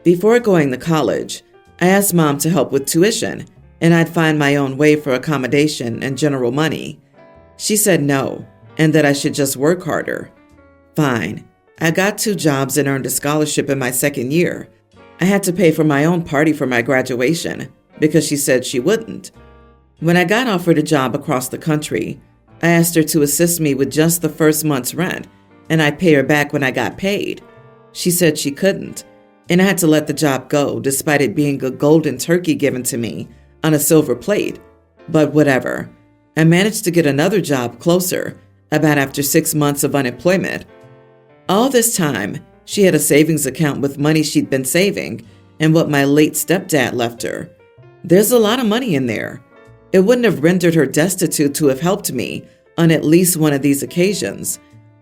Before going to college, I asked Mom to help with tuition, and I'd find my own way for accommodation and general money. She said no, and that I should just work harder. Fine. I got 2 jobs and earned a scholarship in my second year. I had to pay for my own party for my graduation because she said she wouldn't. When I got offered a job across the country, I asked her to assist me with just the first month's rent, and I'd pay her back when I got paid. She said she couldn't, and I had to let the job go despite it being a golden turkey given to me on a silver plate. But whatever. I managed to get another job closer, about after 6 months of unemployment. All this time, she had a savings account with money she'd been saving and what my late stepdad left her. There's a lot of money in there. It wouldn't have rendered her destitute to have helped me on at least one of these occasions.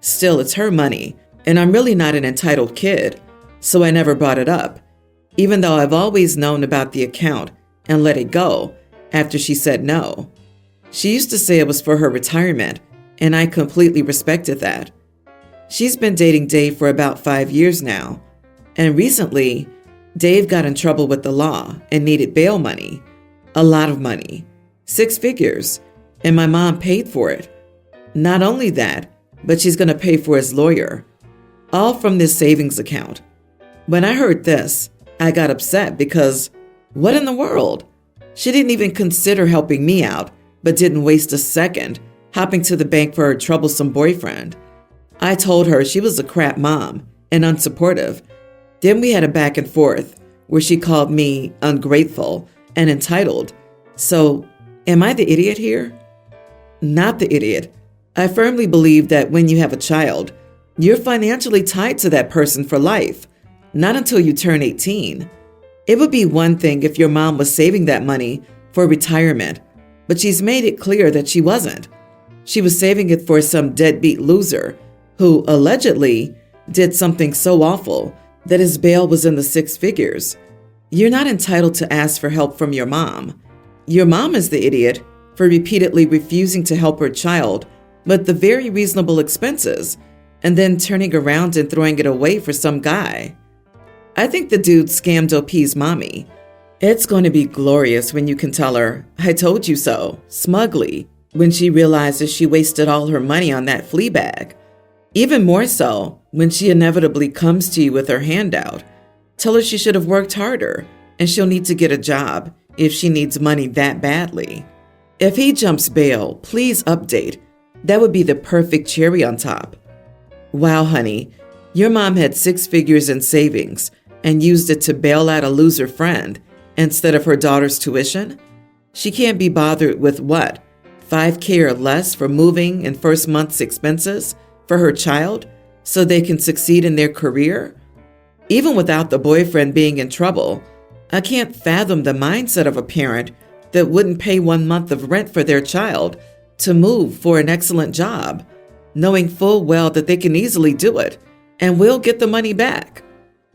Still, it's her money, and I'm really not an entitled kid, so I never brought it up, even though I've always known about the account and let it go after she said no. She used to say it was for her retirement, and I completely respected that. She's been dating Dave for about 5 years now, and recently, Dave got in trouble with the law and needed bail money. A lot of money. 6 figures, and my mom paid for it. Not only that, but she's going to pay for his lawyer. All from this savings account. When I heard this, I got upset because, what in the world? She didn't even consider helping me out, but didn't waste a second hopping to the bank for her troublesome boyfriend. I told her she was a crap mom and unsupportive. Then we had a back and forth where she called me ungrateful and entitled. So, am I the idiot here? Not the idiot. I firmly believe that when you have a child, you're financially tied to that person for life, not until you turn 18. It would be one thing if your mom was saving that money for retirement, but she's made it clear that she wasn't. She was saving it for some deadbeat loser who allegedly did something so awful that his bail was in the 6 figures. You're not entitled to ask for help from your mom. Your mom is the idiot for repeatedly refusing to help her child with the very reasonable expenses and then turning around and throwing it away for some guy. I think the dude scammed OP's mommy. It's going to be glorious when you can tell her, "I told you so," smugly, when she realizes she wasted all her money on that flea bag. Even more so when she inevitably comes to you with her hand out. Tell her she should have worked harder and she'll need to get a job if she needs money that badly. If he jumps bail, please update. That would be the perfect cherry on top. Wow, honey, your mom had 6 figures in savings and used it to bail out a loser friend instead of her daughter's tuition? She can't be bothered with what? $5,000 or less for moving and first month's expenses for her child so they can succeed in their career? Even without the boyfriend being in trouble, I can't fathom the mindset of a parent that wouldn't pay 1 month of rent for their child to move for an excellent job, knowing full well that they can easily do it and will get the money back.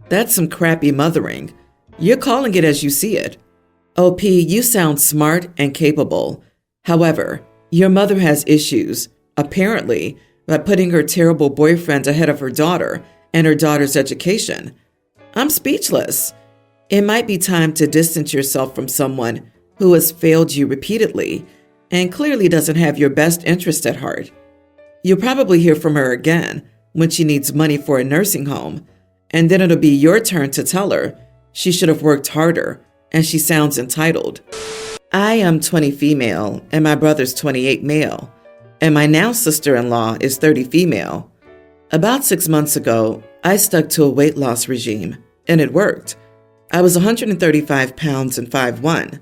That's some crappy mothering. You're calling it as you see it. OP, you sound smart and capable. However, your mother has issues, apparently, by putting her terrible boyfriend ahead of her daughter and her daughter's education. I'm speechless. It might be time to distance yourself from someone who has failed you repeatedly and clearly doesn't have your best interest at heart. You'll probably hear from her again when she needs money for a nursing home, and then it'll be your turn to tell her she should have worked harder and she sounds entitled. I am 20 female and my brother's 28 male, and my now sister-in-law is 30 female. About 6 months ago, I stuck to a weight loss regime, and it worked. I was 135 pounds and 5'1".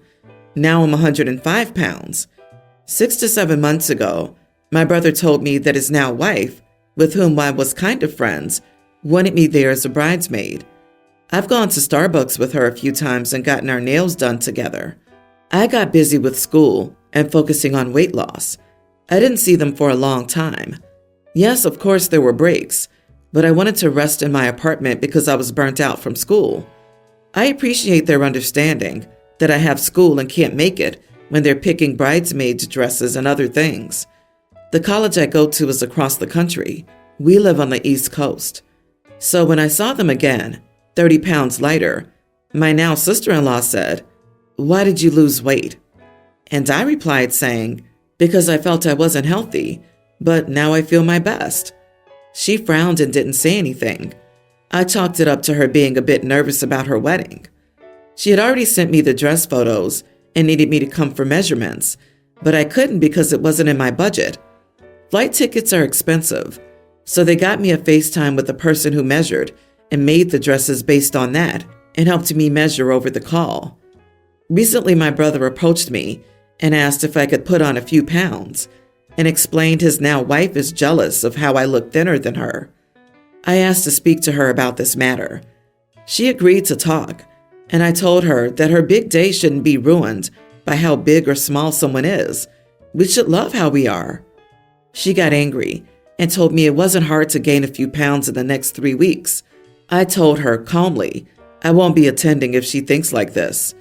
Now I'm 105 pounds. 6 to 7 months ago, my brother told me that his now wife, with whom I was kind of friends, wanted me there as a bridesmaid. I've gone to Starbucks with her a few times and gotten our nails done together. I got busy with school and focusing on weight loss. I didn't see them for a long time. Yes, of course there were breaks, but I wanted to rest in my apartment because I was burnt out from school. I appreciate their understanding that I have school and can't make it when they're picking bridesmaids' dresses and other things. The college I go to is across the country. We live on the East Coast. So when I saw them again, 30 pounds lighter. My now sister-in-law said, "Why did you lose weight?" And I replied saying, "Because I felt I wasn't healthy, but now I feel my best." She frowned and didn't say anything. I chalked it up to her being a bit nervous about her wedding. She had already sent me the dress photos and needed me to come for measurements, but I couldn't because it wasn't in my budget. Flight tickets are expensive, so they got me a FaceTime with the person who measured and made the dresses based on that and helped me measure over the call. Recently, my brother approached me and asked if I could put on a few pounds and explained his now wife is jealous of how I look thinner than her. I asked to speak to her about this matter. She agreed to talk, and I told her that her big day shouldn't be ruined by how big or small someone is. We should love how we are. She got angry and told me it wasn't hard to gain a few pounds in the next 3 weeks. I told her calmly I won't be attending if she thinks like this.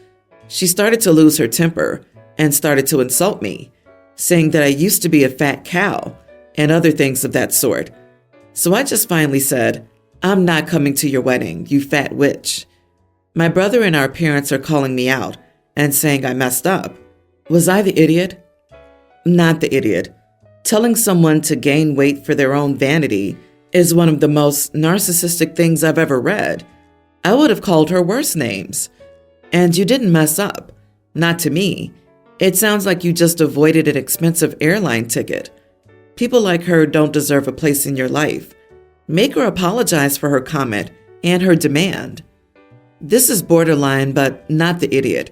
She started to lose her temper and started to insult me, saying that I used to be a fat cow and other things of that sort. So I just finally said, "I'm not coming to your wedding, you fat witch." My brother and our parents are calling me out and saying I messed up. Was I the idiot? Not the idiot. Telling someone to gain weight for their own vanity is one of the most narcissistic things I've ever read. I would have called her worse names. And you didn't mess up. Not to me. It sounds like you just avoided an expensive airline ticket. People like her don't deserve a place in your life. Make her apologize for her comment and her demand. This is borderline, but not the idiot.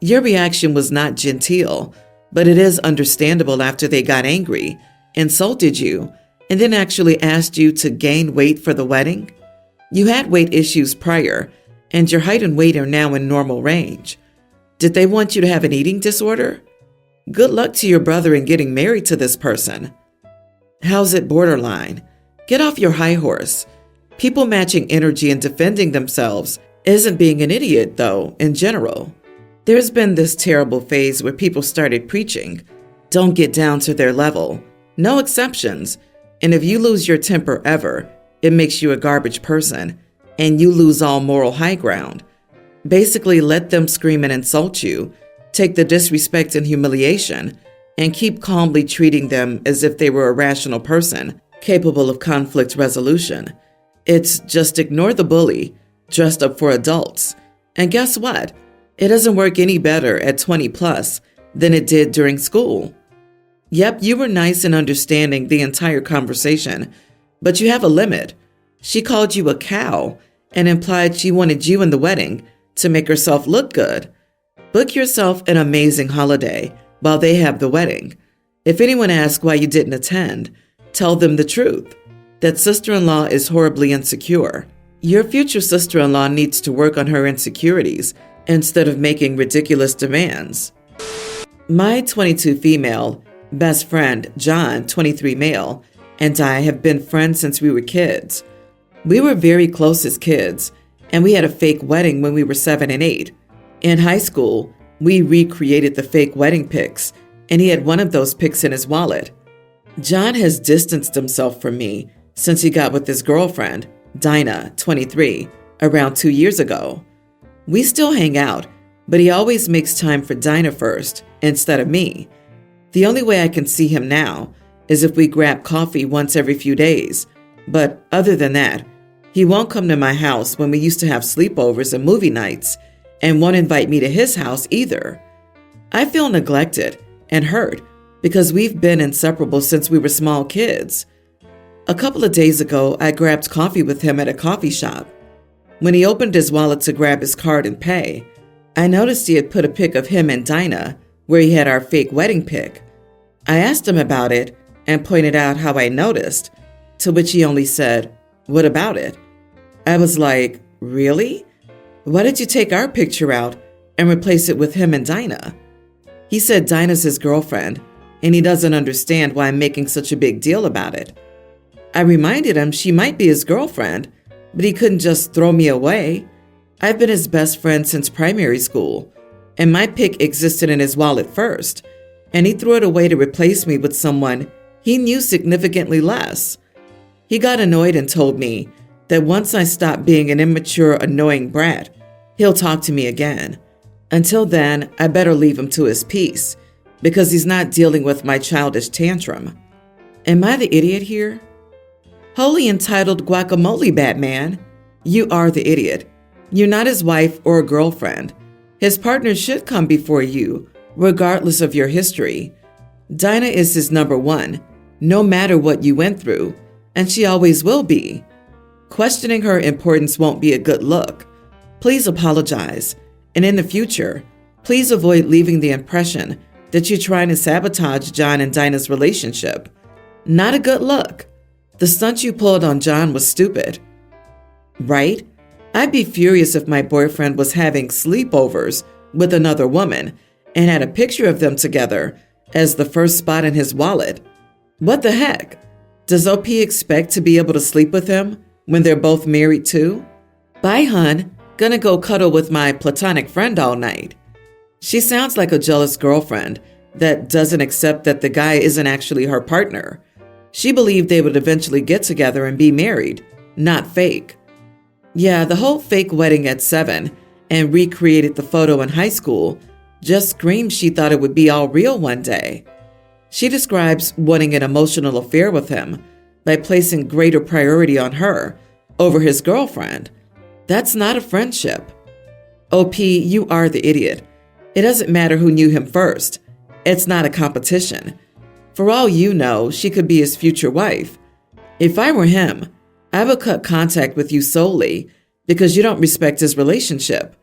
Your reaction was not genteel, but it is understandable after they got angry, insulted you, and then actually asked you to gain weight for the wedding. You had weight issues prior, and your height and weight are now in normal range. Did they want you to have an eating disorder? Good luck to your brother in getting married to this person. How's it borderline? Get off your high horse. People matching energy and defending themselves isn't being an idiot, though, in general. There's been this terrible phase where people started preaching, don't get down to their level. No exceptions. And if you lose your temper ever, it makes you a garbage person, and you lose all moral high ground. Basically, let them scream and insult you, take the disrespect and humiliation, and keep calmly treating them as if they were a rational person, capable of conflict resolution. It's just ignore the bully, dressed up for adults. And guess what? It doesn't work any better at 20 plus than it did during school. Yep, you were nice and understanding the entire conversation, but you have a limit. She called you a cow and implied she wanted you in the wedding to make herself look good. Book yourself an amazing holiday while they have the wedding. If anyone asks why you didn't attend, tell them the truth, that sister-in-law is horribly insecure. Your future sister-in-law needs to work on her insecurities instead of making ridiculous demands. My 22 female best friend, John, 23 male, and I have been friends since we were kids. We were very close as kids, and we had a fake wedding when we were 7 and 8. In high school, we recreated the fake wedding pics, and he had one of those pics in his wallet. John has distanced himself from me since he got with his girlfriend, Dinah, 23, around 2 years ago. We still hang out, but he always makes time for Dinah first instead of me. The only way I can see him now is if we grab coffee once every few days, but other than that, he won't come to my house when we used to have sleepovers and movie nights, and won't invite me to his house either. I feel neglected and hurt because we've been inseparable since we were small kids. A couple of days ago, I grabbed coffee with him at a coffee shop. When he opened his wallet to grab his card and pay, I noticed he had put a pic of him and Dinah where he had our fake wedding pic. I asked him about it and pointed out how I noticed, to which he only said, "What about it?" I was like, "Really? Why did you take our picture out and replace it with him and Dinah?" He said Dinah's his girlfriend, and he doesn't understand why I'm making such a big deal about it. I reminded him she might be his girlfriend, but he couldn't just throw me away. I've been his best friend since primary school, and my pic existed in his wallet first, and he threw it away to replace me with someone he knew significantly less. He got annoyed and told me that once I stop being an immature, annoying brat, he'll talk to me again. Until then, I better leave him to his peace, because he's not dealing with my childish tantrum. Am I the idiot here? Holy entitled guacamole, Batman. You are the idiot. You're not his wife or a girlfriend. His partner should come before you, regardless of your history. Dinah is his number one, no matter what you went through, and she always will be. Questioning her importance won't be a good look. Please apologize, and in the future, please avoid leaving the impression that you're trying to sabotage John and Dinah's relationship. Not a good look. The stunt you pulled on John was stupid. Right? I'd be furious if my boyfriend was having sleepovers with another woman and had a picture of them together as the first spot in his wallet. What the heck? Does OP expect to be able to sleep with him when they're both married too? Bye, hun. Gonna go cuddle with my platonic friend all night. She sounds like a jealous girlfriend that doesn't accept that the guy isn't actually her partner. She believed they would eventually get together and be married, not fake. Yeah, the whole fake wedding at 7 and recreated the photo in high school just screams she thought it would be all real one day. She describes wanting an emotional affair with him by placing greater priority on her over his girlfriend. That's not a friendship. OP, you are the idiot. It doesn't matter who knew him first. It's not a competition. For all you know, she could be his future wife. If I were him, I would cut contact with you solely because you don't respect his relationship.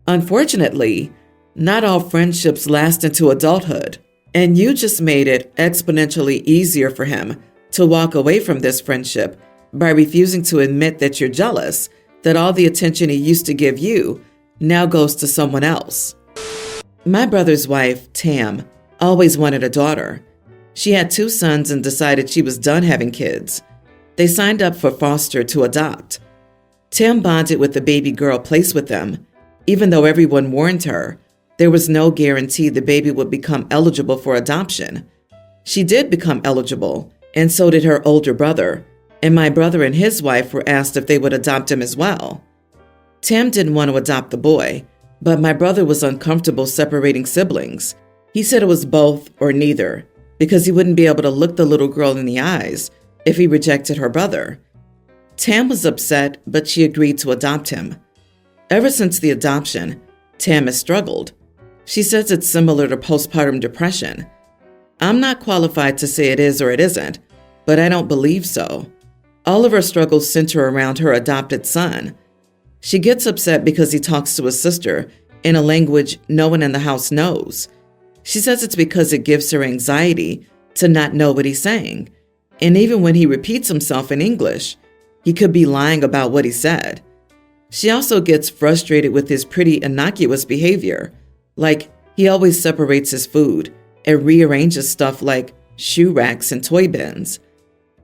Unfortunately, not all friendships last into adulthood, and you just made it exponentially easier for him to walk away from this friendship by refusing to admit that you're jealous that all the attention he used to give you now goes to someone else. My brother's wife, Tam, always wanted a daughter. She had 2 sons and decided she was done having kids. They signed up for foster to adopt. Tam bonded with the baby girl placed with them, even though everyone warned her there was no guarantee the baby would become eligible for adoption. She did become eligible, and so did her older brother, and my brother and his wife were asked if they would adopt him as well. Tam didn't want to adopt the boy, but my brother was uncomfortable separating siblings. He said it was both or neither, because he wouldn't be able to look the little girl in the eyes if he rejected her brother. Tam was upset, but she agreed to adopt him. Ever since the adoption, Tam has struggled. She says it's similar to postpartum depression. I'm not qualified to say it is or it isn't, but I don't believe so. All of her struggles center around her adopted son. She gets upset because he talks to his sister in a language no one in the house knows. She says it's because it gives her anxiety to not know what he's saying. And even when he repeats himself in English, he could be lying about what he said. She also gets frustrated with his pretty innocuous behavior, like he always separates his food and rearranges stuff like shoe racks and toy bins.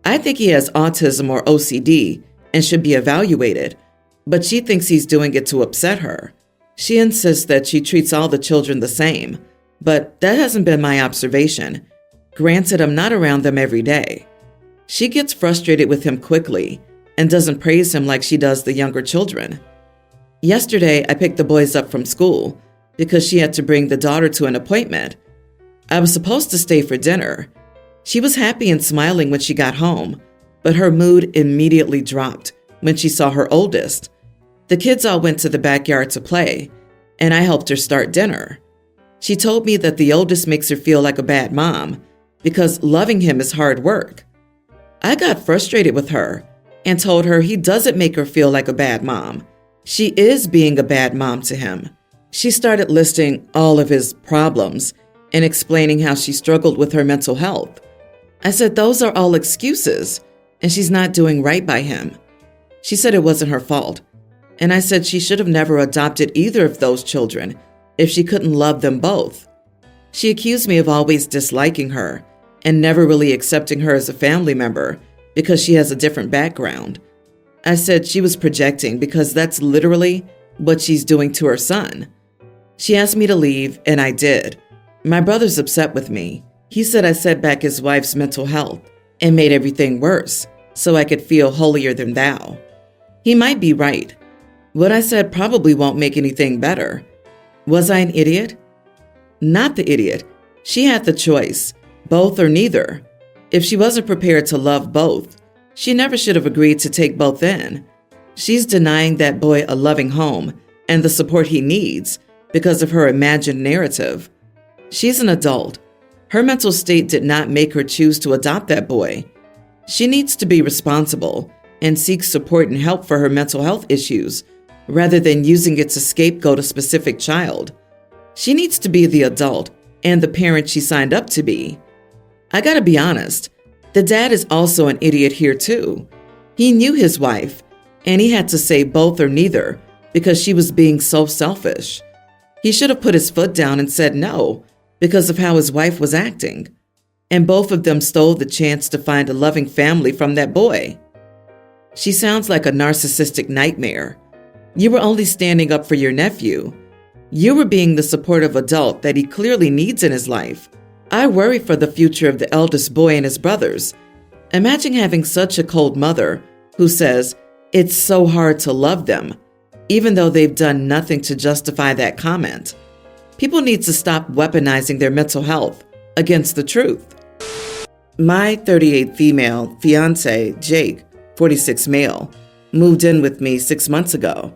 I think he has autism or OCD and should be evaluated, but she thinks he's doing it to upset her. She insists that she treats all the children the same, but that hasn't been my observation. Granted, I'm not around them every day. She gets frustrated with him quickly and doesn't praise him like she does the younger children. Yesterday, I picked the boys up from school because she had to bring the daughter to an appointment. I was supposed to stay for dinner. She was happy and smiling when she got home, but her mood immediately dropped when she saw her oldest. The kids all went to the backyard to play, and I helped her start dinner. She told me that the oldest makes her feel like a bad mom because loving him is hard work. I got frustrated with her and told her he doesn't make her feel like a bad mom. She is being a bad mom to him. She started listing all of his problems and explaining how she struggled with her mental health. I said those are all excuses, and she's not doing right by him. She said it wasn't her fault, and I said she should have never adopted either of those children if she couldn't love them both. She accused me of always disliking her and never really accepting her as a family member because she has a different background. I said she was projecting because that's literally what she's doing to her son. She asked me to leave, and I did. My brother's upset with me. He said I set back his wife's mental health and made everything worse so I could feel holier than thou. He might be right. What I said probably won't make anything better. Was I an idiot? Not the idiot. She had the choice, both or neither. If she wasn't prepared to love both, she never should have agreed to take both in. She's denying that boy a loving home and the support he needs because of her imagined narrative. She's an adult. Her mental state did not make her choose to adopt that boy. She needs to be responsible and seek support and help for her mental health issues, rather than using it to scapegoat a specific child. She needs to be the adult and the parent she signed up to be. I gotta be honest, the dad is also an idiot here too. He knew his wife, and he had to say both or neither because she was being so selfish. He should have put his foot down and said no because of how his wife was acting. And both of them stole the chance to find a loving family from that boy. She sounds like a narcissistic nightmare. You were only standing up for your nephew. You were being the supportive adult that he clearly needs in his life. I worry for the future of the eldest boy and his brothers. Imagine having such a cold mother who says it's so hard to love them, even though they've done nothing to justify that comment. People need to stop weaponizing their mental health against the truth. My 38 female fiance, Jake, 46 male, moved in with me 6 months ago.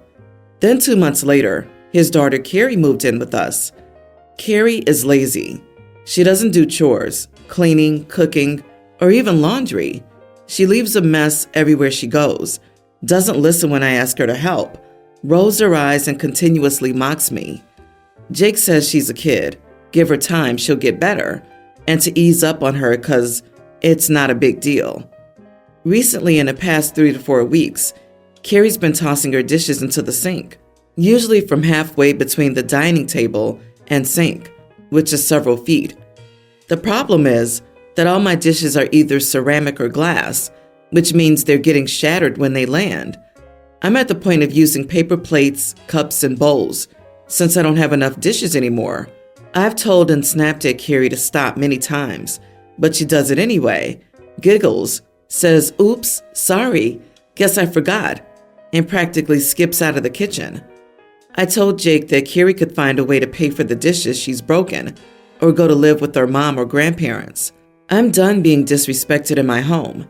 Then 2 months later, his daughter Carrie moved in with us. Carrie is lazy. She doesn't do chores, cleaning, cooking, or even laundry. She leaves a mess everywhere she goes, doesn't listen when I ask her to help, rolls her eyes and continuously mocks me. Jake says she's a kid, give her time, she'll get better, and to ease up on her because it's not a big deal. Recently, in the past 3 to 4 weeks, Carrie's been tossing her dishes into the sink, usually from halfway between the dining table and sink, which is several feet. The problem is that all my dishes are either ceramic or glass, which means they're getting shattered when they land. I'm at the point of using paper plates, cups, and bowls, since I don't have enough dishes anymore. I've told and snapped at Carrie to stop many times, but she does it anyway, giggles, says, "Oops, sorry, guess I forgot," and practically skips out of the kitchen. I told Jake that Carrie could find a way to pay for the dishes she's broken or go to live with her mom or grandparents. I'm done being disrespected in my home.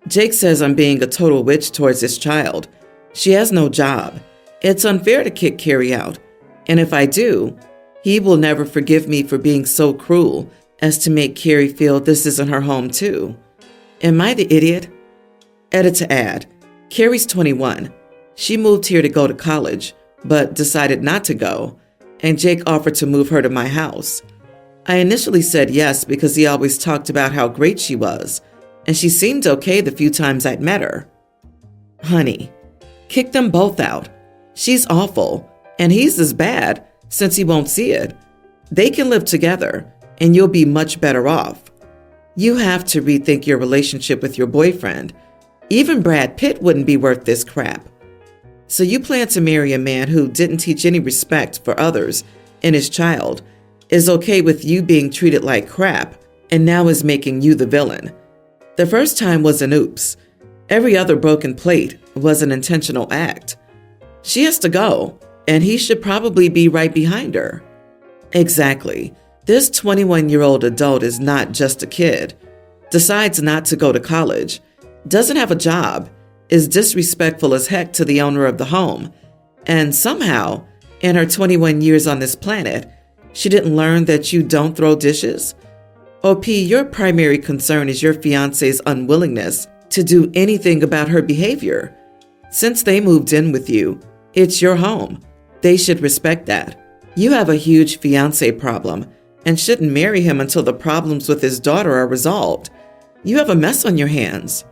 Jake says I'm being a total witch towards this child. She has no job. It's unfair to kick Carrie out, and if I do, he will never forgive me for being so cruel as to make Carrie feel this isn't her home too. Am I the idiot? Edit to add, Carrie's 21. She moved here to go to college, but decided not to go, and Jake offered to move her to my house. I initially said yes because he always talked about how great she was, and she seemed okay the few times I'd met her. Honey, kick them both out. She's awful, and he's as bad since he won't see it. They can live together, and you'll be much better off. You have to rethink your relationship with your boyfriend. Even Brad Pitt wouldn't be worth this crap. So you plan to marry a man who didn't teach any respect for others and his child, is okay with you being treated like crap, and now is making you the villain. The first time was an oops. Every other broken plate was an intentional act. She has to go, and he should probably be right behind her. Exactly. This 21-year-old adult is not just a kid, decides not to go to college, doesn't have a job, is disrespectful as heck to the owner of the home, and somehow, in her 21 years on this planet, she didn't learn that you don't throw dishes? OP, your primary concern is your fiance's unwillingness to do anything about her behavior. Since they moved in with you, it's your home. They should respect that. You have a huge fiance problem and shouldn't marry him until the problems with his daughter are resolved. You have a mess on your hands.